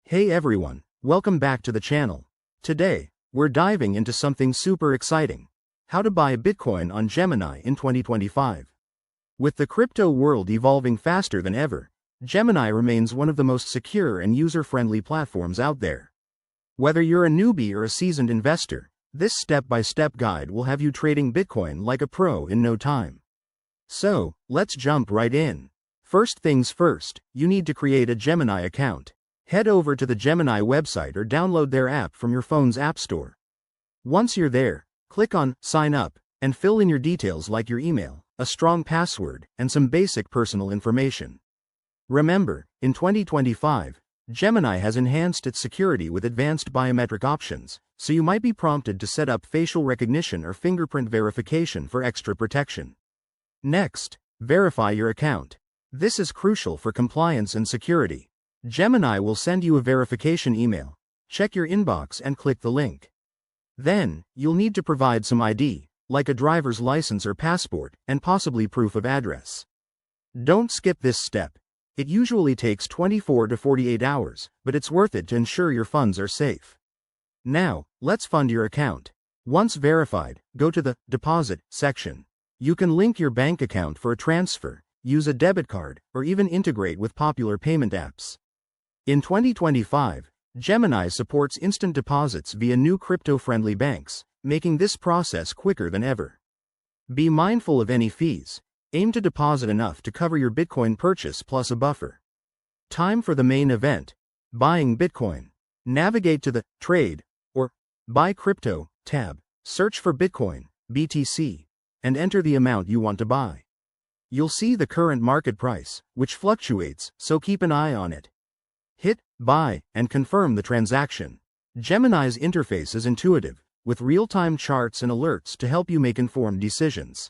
Hey everyone, welcome back to the channel. Today, we're diving into something super exciting. How to buy Bitcoin on Gemini in 2025. With the crypto world evolving faster than ever, Gemini remains one of the most secure and user-friendly platforms out there. Whether you're a newbie or a seasoned investor, this step-by-step guide will have you trading Bitcoin like a pro in no time. So, let's jump right in. First things first, you need to create a Gemini account. Head over to the Gemini website or download their app from your phone's app store. Once you're there, click on Sign Up and fill in your details like your email, a strong password, and some basic personal information. Remember, in 2025, Gemini has enhanced its security with advanced biometric options, so you might be prompted to set up facial recognition or fingerprint verification for extra protection. Next, verify your account. This is crucial for compliance and security. Gemini will send you a verification email. Check your inbox and click the link. Then, you'll need to provide some ID, like a driver's license or passport, and possibly proof of address. Don't skip this step. It usually takes 24 to 48 hours, but it's worth it to ensure your funds are safe. Now, let's fund your account. Once verified, go to the Deposit section. You can link your bank account for a transfer, use a debit card, or even integrate with popular payment apps. In 2025, Gemini supports instant deposits via new crypto-friendly banks, making this process quicker than ever. Be mindful of any fees. Aim to deposit enough to cover your Bitcoin purchase plus a buffer. Time for the main event, buying Bitcoin. Navigate to the Trade or Buy Crypto tab, search for Bitcoin, BTC, and enter the amount you want to buy. You'll see the current market price, which fluctuates, so keep an eye on it. Hit Buy and confirm the transaction. Gemini's interface is intuitive, with real-time charts and alerts to help you make informed decisions.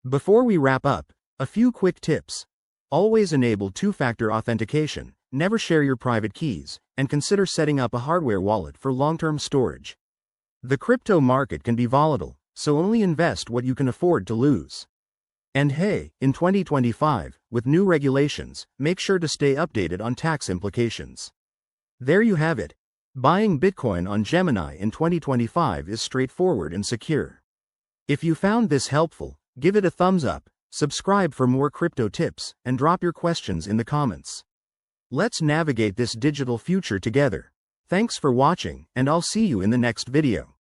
Before we wrap up, a few quick tips. Always enable two-factor authentication, never share your private keys, and consider setting up a hardware wallet for long-term storage. The crypto market can be volatile, so only invest what you can afford to lose. And hey, in 2025, with new regulations, make sure to stay updated on tax implications. There you have it. Buying Bitcoin on Gemini in 2025 is straightforward and secure. If you found this helpful, give it a thumbs up, subscribe for more crypto tips, and drop your questions in the comments. Let's navigate this digital future together. Thanks for watching, and I'll see you in the next video.